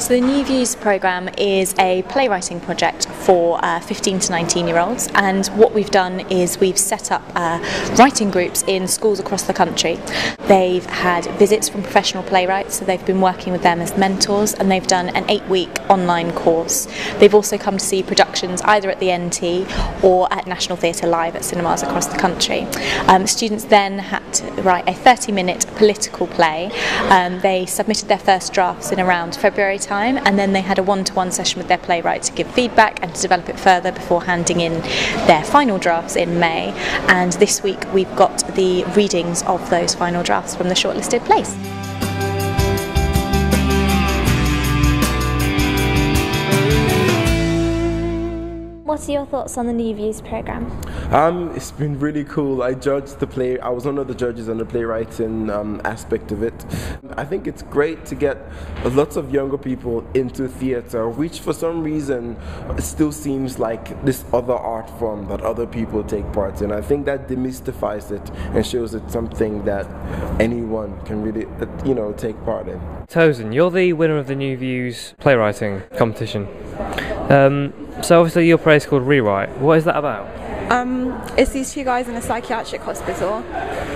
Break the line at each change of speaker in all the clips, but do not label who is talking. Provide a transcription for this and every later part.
So the New Views programme is a playwriting project for 15 to 19-year-olds, and what we've done is we've set up writing groups in schools across the country. They've had visits from professional playwrights, so they've been working with them as mentors, and they've done an 8-week online course. They've also come to see productions either at the NT or at National Theatre Live at cinemas across the country. Students then had to write a 30-minute political play. They submitted their first drafts in around February time, and then they had a one-to-one session with their playwright to give feedback and to develop it further before handing in their final drafts in May. And this week we've got the readings of those final drafts from the shortlisted plays.
What are your thoughts on the New Views programme?
It's been really cool. I judged the play. I was one of the judges on the playwriting aspect of it. I think it's great to get lots of younger people into theatre, which for some reason still seems like this other art form that other people take part in. I think that demystifies it and shows it's something that anyone can really, take part in.
Tosin, you're the winner of the New Views playwriting competition. So obviously your play is called Rewrite. What is that about?
It's these two guys in a psychiatric hospital,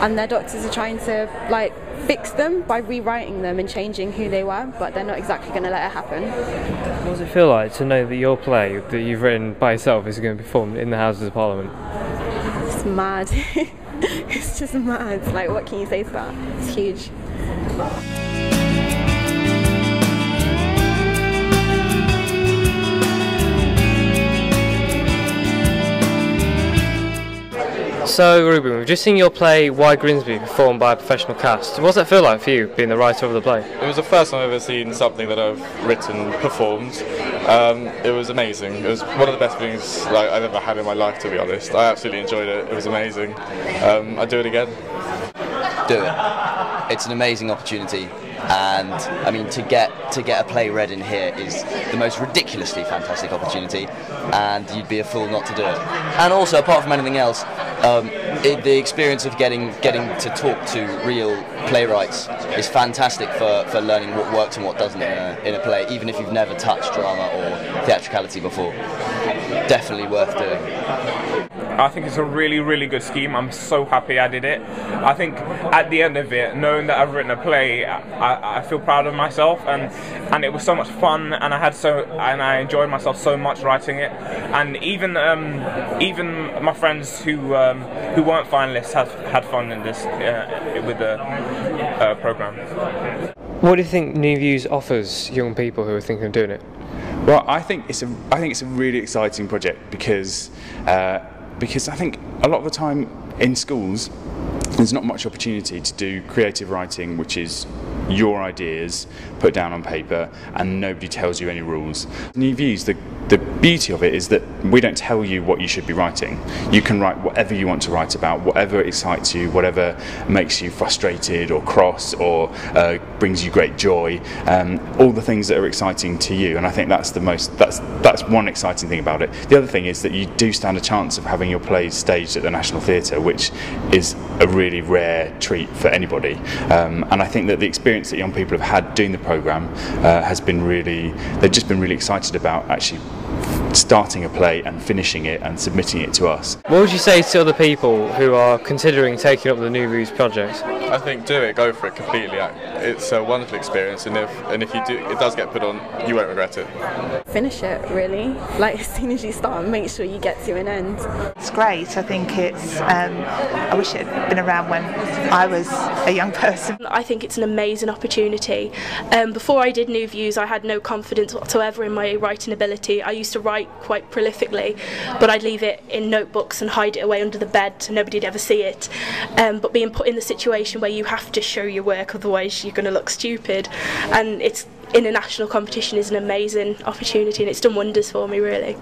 and their doctors are trying to fix them by rewriting them and changing who they were, but they're not exactly going to let it happen.
What does it feel like to know that your play that you've written by yourself is going to be performed in the Houses of Parliament?
It's mad. It's just mad. What can you say to that? It's huge.
So Ruben, we've just seen your play Why Grimsby performed by a professional cast. What does that feel like for you, being the writer of the play?
It was the first time I've ever seen something that I've written performed. It was amazing. It was one of the best things I've ever had in my life, to be honest. I absolutely enjoyed it. It was amazing. I'd do it again.
Do it. It's an amazing opportunity, and I mean to get a play read in here is the most ridiculously fantastic opportunity, and you'd be a fool not to do it. And also, apart from anything else, the experience of getting to talk to real playwrights is fantastic for learning what works and what doesn't in a play, even if you've never touched drama or theatricality before. Definitely worth doing.
I think it's a really, really good scheme. I'm so happy I did it. I think at the end of it, knowing that I've written a play, I feel proud of myself, and it was so much fun, and I enjoyed myself so much writing it. And even my friends who weren't finalists had fun in this with the programme.
What do you think New Views offers young people who are thinking of doing it?
Well, I think it's a really exciting project because I think a lot of the time in schools there's not much opportunity to do creative writing, which is your ideas put down on paper and nobody tells you any rules. New Views, the beauty of it is that we don't tell you what you should be writing. You can write whatever you want to write about, whatever excites you, whatever makes you frustrated or cross or brings you great joy, all the things that are exciting to you. And I think that's one exciting thing about it. The other thing is that you do stand a chance of having your plays staged at the National Theatre, which is a really rare treat for anybody. And I think that the experience that young people have had doing the programme has been they've just been really excited about actually starting a play and finishing it and submitting it to us.
What would you say to other people who are considering taking up the New Views project?
I think do it, go for it completely. It's a wonderful experience, and if you do, it does get put on, you won't regret it.
Finish it, really. As soon as you start, make sure you get to an end.
It's great. I think it's. I wish it had been around when I was a young person.
I think it's an amazing opportunity. Before I did New Views, I had no confidence whatsoever in my writing ability. I used to write quite prolifically, but I'd leave it in notebooks and hide it away under the bed so nobody'd ever see it. But being put in the situation where you have to show your work, otherwise you're going to look stupid, and it's in a national competition is an amazing opportunity, and it's done wonders for me, really.